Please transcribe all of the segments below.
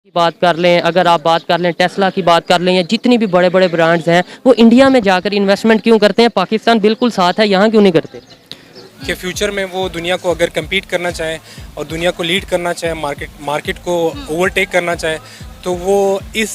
की बात कर लें, अगर आप बात कर लें टेस्ला की बात कर लें या जितनी भी बड़े बड़े ब्रांड्स हैं वो इंडिया में जाकर इन्वेस्टमेंट क्यों करते हैं? पाकिस्तान बिल्कुल साथ है, यहाँ क्यों नहीं करते? कि फ्यूचर में वो दुनिया को अगर कम्पीट करना चाहे और दुनिया को लीड करना चाहे, मार्केट को ओवरटेक करना चाहे, तो वो इस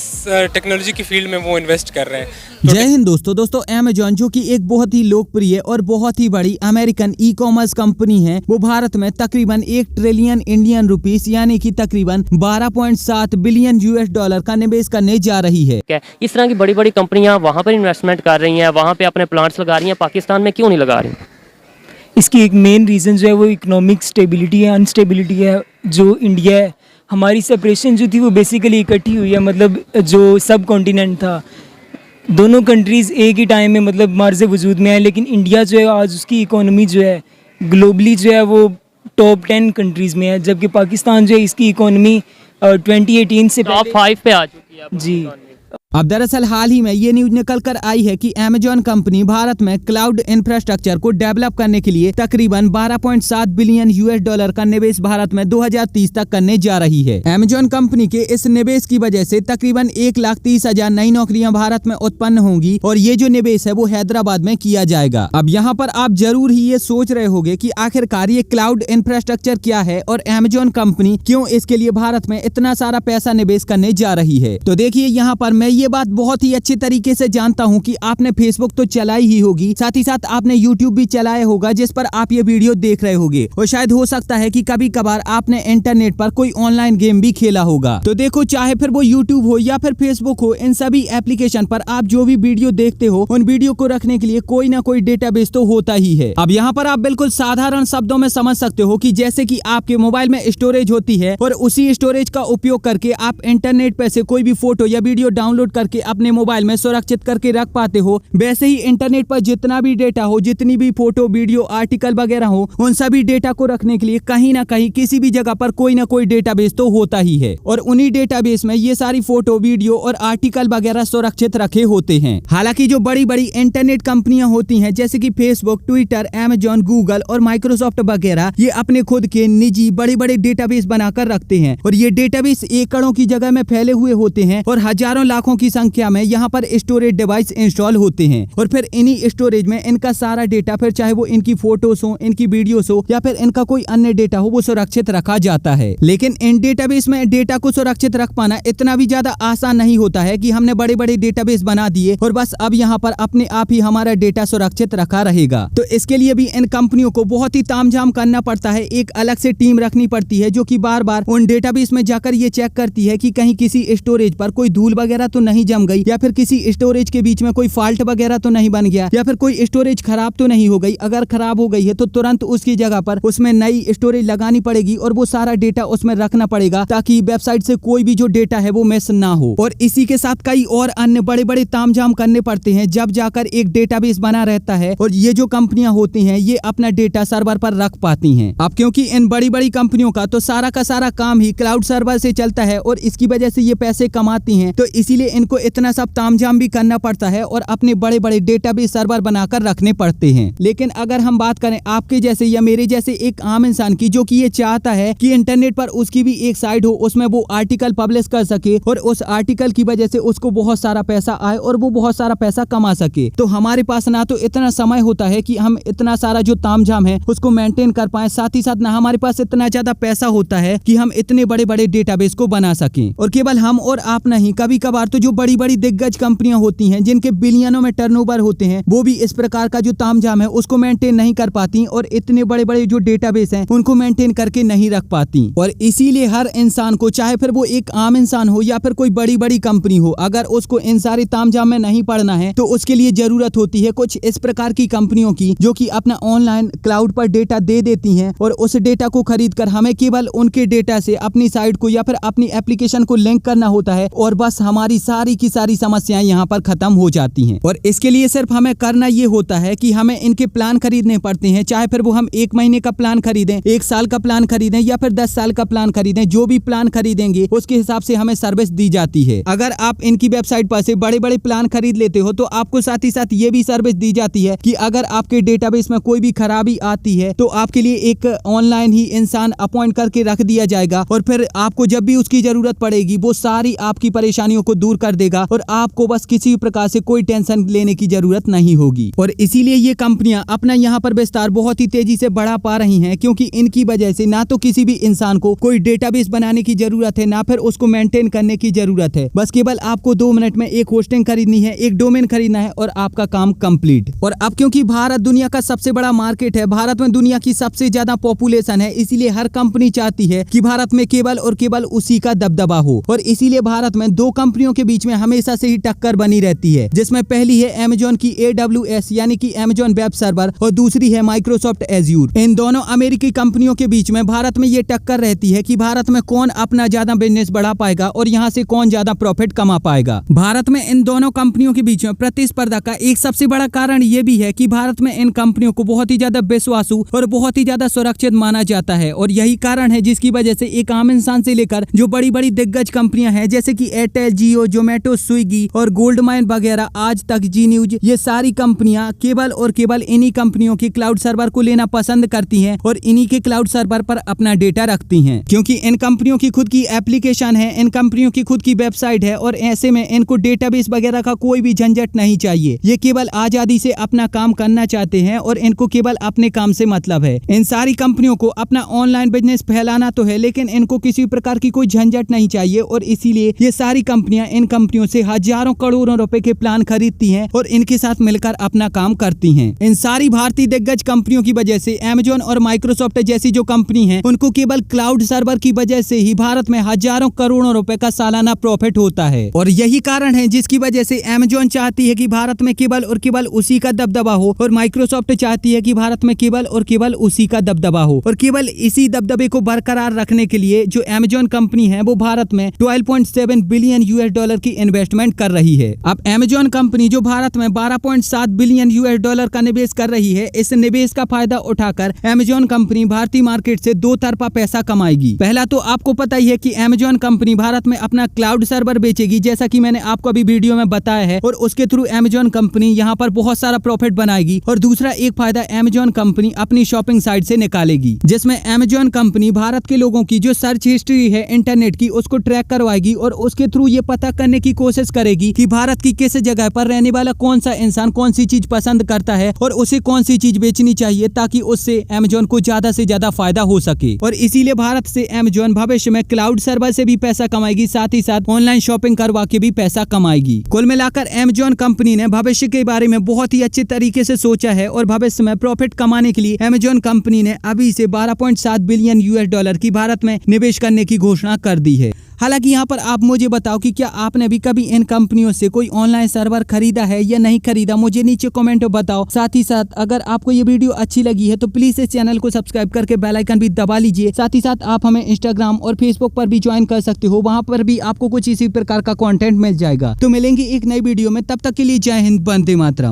टेक्नोलॉजी की फील्ड में वो इन्वेस्ट कर रहे हैं। जय हिंद दोस्तों अमेजॉन जो कि एक बहुत ही लोकप्रिय और बहुत ही बड़ी अमेरिकन ई कॉमर्स कंपनी है, वो भारत में तकरीबन 1 ट्रिलियन इंडियन रुपीस यानी कि तकरीबन 12.7 बिलियन यूएस डॉलर का निवेश करने जा रही है। इस तरह की बड़ी बड़ी कंपनियां वहां पर इन्वेस्टमेंट कर रही हैं, वहां पे अपने प्लांट्स लगा रही हैं, पाकिस्तान में क्यों नहीं लगा रही? इसकी एक मेन रीज़न जो है वो इकोनॉमिक स्टेबिलिटी है, अनस्टेबिलिटी है। जो इंडिया है, हमारी सेपरेशन जो थी वो बेसिकली इकट्ठी हुई है, मतलब जो सब कॉन्टिनेंट था, दोनों कंट्रीज़ एक ही टाइम में मतलब मार्ज़ वजूद में है। लेकिन इंडिया जो है आज उसकी इकोनॉमी जो है ग्लोबली जो है वो टॉप 10 कंट्रीज़ में है, जबकि पाकिस्तान जो है इसकी इकोनॉमी 2018 से टॉप 5 पे आ चुकी है जी। अब दरअसल हाल ही में ये न्यूज निकल कर आई है कि अमेजॉन कंपनी भारत में क्लाउड इंफ्रास्ट्रक्चर को डेवलप करने के लिए तकरीबन 12.7 बिलियन यूएस डॉलर का निवेश भारत में 2030 तक करने जा रही है। अमेजॉन कंपनी के इस निवेश की वजह से तकरीबन 1,30,000 नई नौकरियां भारत में उत्पन्न होंगी और ये जो निवेश है वो हैदराबाद में किया जाएगा। अब यहाँ पर आप जरूर ही ये सोच रहे होंगे कि आखिरकार ये क्लाउड इंफ्रास्ट्रक्चर क्या है और अमेजॉन कंपनी क्यों इसके लिए भारत में इतना सारा पैसा निवेश करने जा रही है। तो देखिए, यहाँ पर मैं ये बात बहुत ही अच्छे तरीके से जानता हूं कि आपने फेसबुक तो चलाई ही होगी, साथ ही साथ आपने यूट्यूब भी चलाया होगा जिस पर आप ये वीडियो देख रहे होंगे, और शायद हो सकता है कि कभी कभार आपने इंटरनेट पर कोई ऑनलाइन गेम भी खेला होगा। तो देखो, चाहे फिर वो यूट्यूब हो या फिर फेसबुक हो, इन सभी एप्लीकेशन पर आप जो भी वीडियो देखते हो उन वीडियो को रखने के लिए कोई ना कोई डेटाबेस तो होता ही है। अब यहाँ पर आप बिल्कुल साधारण शब्दों में समझ सकते हो कि जैसे कि आपके मोबाइल में स्टोरेज होती है और उसी स्टोरेज का उपयोग करके आप इंटरनेट पर से कोई भी फोटो या वीडियो डाउनलोड करके अपने मोबाइल में सुरक्षित करके रख पाते हो, वैसे ही इंटरनेट पर जितना भी डेटा हो, जितनी भी फोटो वीडियो आर्टिकल वगैरह हो, उन सभी डेटा को रखने के लिए कहीं ना कहीं किसी भी जगह पर कोई ना कोई डेटाबेस तो होता ही है, और उन्हीं डेटाबेस में ये सारी फोटो वीडियो और आर्टिकल वगैरह सुरक्षित रखे होते हैं। हालांकि जो बड़ी बड़ी इंटरनेट कंपनियां होती हैं जैसे कि फेसबुक, ट्विटर, अमेजॉन, गूगल और माइक्रोसॉफ्ट वगैरह, ये अपने खुद के निजी बड़े बड़े डेटाबेस बनाकर रखते हैं, और ये डेटाबेस एकड़ों की जगह में फैले हुए होते हैं और हजारों लाखों की संख्या में यहाँ पर स्टोरेज डिवाइस इंस्टॉल होते हैं, और फिर इन्हीं स्टोरेज में इनका सारा डेटा, फिर चाहे वो इनकी फोटोज हो, इनकी वीडियोस हो या फिर इनका कोई अन्य डेटा हो, वो सुरक्षित रखा जाता है। लेकिन इन डेटाबेस में डेटा को सुरक्षित रख पाना इतना भी ज्यादा आसान नहीं होता है कि हमने बड़े बड़े डेटाबेस बना दिए और बस अब यहाँ पर अपने आप ही हमारा डेटा सुरक्षित रखा रहेगा। तो इसके लिए भी इन कंपनियों को बहुत ही तामझाम करना पड़ता है, एक अलग से टीम रखनी पड़ती है जो कि बार बार उन डेटाबेस में जाकर ये चेक करती है कि कहीं किसी स्टोरेज पर कोई धूल वगैरह तो नहीं जम गई, या फिर किसी स्टोरेज के बीच में कोई फॉल्ट वगैरह तो नहीं बन गया, या फिर कोई स्टोरेज खराब तो नहीं हो गई। अगर खराब हो गई है तो तुरंत उसकी जगह पर उसमें नई स्टोरेज लगानी पड़ेगी और वो सारा डेटा उसमें रखना पड़ेगा ताकि वेबसाइट से कोई भी जो डेटा है वो मिस ना हो। और इसी के साथ कई और अन्य बड़े बड़े तामझाम करने पड़ते हैं जब जाकर एक डेटाबेस बना रहता है और ये जो कंपनियां होती हैं ये अपना डेटा सर्वर पर रख पाती हैं। अब क्योंकि इन बड़ी बड़ी कंपनियों का तो सारा का सारा काम ही क्लाउड सर्वर से चलता है और इसकी वजह से ये पैसे कमाती हैं, तो इसीलिए इनको इतना सब तामझाम भी करना पड़ता है और अपने बड़े बड़े डेटाबेस सर्वर बनाकर रखने पड़ते हैं। लेकिन अगर हम बात करें आपके जैसे या मेरे जैसे एक आम इंसान की, जो कि ये चाहता है कि इंटरनेट पर उसकी भी एक साइट हो, उसमें वो आर्टिकल पब्लिश कर सके और उस आर्टिकल की वजह से उसको बहुत सारा पैसा आए और वो बहुत सारा पैसा कमा सके, तो हमारे पास ना तो इतना समय होता है कि हम इतना सारा जो तामझाम है उसको मेंटेन कर पाए, साथ ही साथ ना हमारे पास इतना ज्यादा पैसा होता है कि हम इतने बड़े बड़े डेटाबेस को बना सकें। और केवल हम और आप नहीं, कभी कभार तो जो बड़ी बड़ी दिग्गज कंपनियां होती हैं जिनके बिलियनों में टर्नओवर होते हैं, वो भी इस प्रकार का जो तामझाम है उसको मेंटेन नहीं कर पाती और इतने बड़े बड़े जो डेटाबेस हैं उनको मेंटेन करके नहीं रख पाती। और इसीलिए हर इंसान को, चाहे फिर वो एक आम इंसान हो या फिर कोई बड़ी बड़ी कंपनी हो, अगर उसको इन सारे तामझाम में नहीं पड़ना है तो उसके लिए जरूरत होती है कुछ इस प्रकार की कंपनियों की जो कि अपना ऑनलाइन क्लाउड पर डेटा दे देती हैं और उस डेटा को खरीद कर हमें केवल उनके डेटा से अपनी साइट को या फिर अपनी एप्लीकेशन को लिंक करना होता है और बस हमारी सारी की सारी समस्याएं यहाँ पर खत्म हो जाती हैं। और इसके लिए सिर्फ हमें करना ये होता है कि हमें इनके प्लान खरीदने पड़ते हैं, चाहे फिर वो हम 1 महीने का प्लान खरीदें, 1 साल का प्लान खरीदें या फिर 10 साल का प्लान खरीदें। जो भी प्लान खरीदेंगे उसके हिसाब से हमें सर्विस दी जाती है। अगर आप इनकी वेबसाइट पर से बड़े बड़े प्लान खरीद लेते हो तो आपको साथ ही साथ ये भी सर्विस दी जाती है कि अगर आपके डेटाबेस में कोई भी खराबी आती है तो आपके लिए एक ऑनलाइन ही इंसान अपॉइंट करके रख दिया जाएगा और फिर आपको जब भी उसकी जरूरत पड़ेगी वो सारी आपकी परेशानियों को दूर कर देगा और आपको बस किसी भी प्रकार से कोई टेंशन लेने की जरूरत नहीं होगी। और इसीलिए ये कंपनियां अपना यहाँ पर विस्तार बहुत ही तेजी से बढ़ा पा रही हैं, क्योंकि इनकी वजह से ना तो किसी भी इंसान को कोई डेटाबेस बनाने की जरूरत है, ना फिर उसको मेंटेन करने की जरूरत है। बस केवल आपको 2 मिनट में एक होस्टिंग खरीदनी है, एक डोमेन खरीदना है और आपका काम कंप्लीट। और अब क्योंकि भारत दुनिया का सबसे बड़ा मार्केट है, भारत में दुनिया की सबसे ज्यादा पॉपुलेशन है, इसीलिए हर कंपनी चाहती है कि भारत में केवल और केवल उसी का दबदबा हो। और इसीलिए भारत में 2 कंपनियों के बीच में हमेशा से ही टक्कर बनी रहती है, जिसमें पहली है अमेजॉन की AWS यानी कि अमेजॉन वेब सर्वर और दूसरी है माइक्रोसॉफ्ट एज्यूर। इन दोनों अमेरिकी कंपनियों के बीच में भारत में ये टक्कर रहती है कि भारत में कौन अपना ज्यादा बिजनेस बढ़ा पाएगा और यहाँ से कौन ज्यादा प्रॉफिट कमा पाएगा। भारत में इन दोनों कंपनियों के बीच में प्रतिस्पर्धा का एक सबसे बड़ा कारण ये भी है कि भारत में इन कंपनियों को बहुत ही ज्यादा विश्वासु और बहुत ही ज्यादा सुरक्षित माना जाता है। और यही कारण है जिसकी वजह से एक आम इंसान से लेकर जो बड़ी बड़ी दिग्गज कंपनियां हैं जैसे कि एयरटेल, जियो, जोमेटो, स्विगी और गोल्ड माइन वगैरह, आज तक, जी न्यूज, ये सारी कंपनियां केवल और केवल इन्हीं कंपनियों के क्लाउड सर्वर को लेना पसंद करती हैं और इन्हीं के क्लाउड सर्वर पर अपना डेटा रखती हैं, क्योंकि इन कंपनियों की खुद की एप्लीकेशन है, इन कंपनियों की खुद की वेबसाइट है और ऐसे में इनको डेटाबेस वगैरह का कोई भी झंझट नहीं चाहिए। ये केवल आजादी से अपना काम करना चाहते हैं और इनको केवल अपने काम से मतलब है। इन सारी कंपनियों को अपना ऑनलाइन बिजनेस फैलाना तो है, लेकिन इनको किसी प्रकार की कोई झंझट नहीं चाहिए और इसीलिए ये सारी कंपनियां इन कंपनियों से हजारों करोड़ों रुपए के प्लान खरीदती हैं और इनके साथ मिलकर अपना काम करती हैं। इन सारी भारतीय दिग्गज कंपनियों की वजह से अमेजॉन और माइक्रोसॉफ्ट जैसी जो कंपनी है उनको केवल क्लाउड सर्वर की वजह से ही भारत में हजारों करोड़ों रुपए का सालाना प्रॉफिट होता है। और यही कारण है जिसकी वजह से अमेजॉन चाहती है कि भारत में केवल और केवल उसी का दबदबा हो और माइक्रोसॉफ्ट चाहती है कि भारत में केवल और केवल उसी का दबदबा हो। और केवल इसी दबदबे को बरकरार रखने के लिए जो अमेजॉन कंपनी है वो भारत में $12.7 बिलियन की इन्वेस्टमेंट कर रही है। अब अमेजॉन कंपनी जो भारत में $12.7 बिलियन का निवेश कर रही है, इस निवेश का फायदा उठाकर अमेजॉन कंपनी भारतीय मार्केट से 2 तरफा पैसा कमाएगी। पहला तो आपको पता ही है कि अमेजॉन कंपनी भारत में अपना क्लाउड सर्वर बेचेगी, जैसा कि मैंने आपको अभी वीडियो में बताया है, और उसके थ्रू अमेजॉन कंपनी यहाँ पर बहुत सारा प्रॉफिट बनाएगी। और दूसरा एक फायदा अमेजॉन कंपनी अपनी शॉपिंग साइट से निकालेगी, जिसमें अमेजॉन कंपनी भारत के लोगों की जो सर्च हिस्ट्री है इंटरनेट की उसको ट्रैक करवाएगी और उसके थ्रू ये पता करने की कोशिश करेगी कि भारत की किस जगह पर रहने वाला कौन सा इंसान कौन सी चीज पसंद करता है और उसे कौन सी चीज बेचनी चाहिए, ताकि उससे अमेजॉन को ज्यादा से ज्यादा फायदा हो सके। और इसीलिए भारत से अमेजॉन भविष्य में क्लाउड सर्वर से भी पैसा कमाएगी, साथ ही साथ ऑनलाइन शॉपिंग करवा के भी पैसा कमाएगी। कुल मिलाकर अमेजॉन कंपनी ने भविष्य के बारे में बहुत ही अच्छे तरीके से सोचा है और भविष्य में प्रॉफिट कमाने के लिए अमेजॉन कंपनी ने अभी से $12.7 बिलियन की भारत में निवेश करने की घोषणा कर दी है। हालांकि यहाँ पर आप मुझे बताओ कि क्या आपने भी कभी इन कंपनियों से कोई ऑनलाइन सर्वर खरीदा है या नहीं खरीदा, मुझे नीचे कमेंट में बताओ। साथ ही साथ अगर आपको ये वीडियो अच्छी लगी है तो प्लीज इस चैनल को सब्सक्राइब करके बेल आइकन भी दबा लीजिए। साथ ही साथ आप हमें इंस्टाग्राम और फेसबुक पर भी ज्वाइन कर सकते हो, वहां पर भी आपको कुछ इसी प्रकार का कंटेंट मिल जाएगा। तो मिलेंगे एक नई वीडियो में, तब तक के लिए जय हिंद, वंदे मातरम।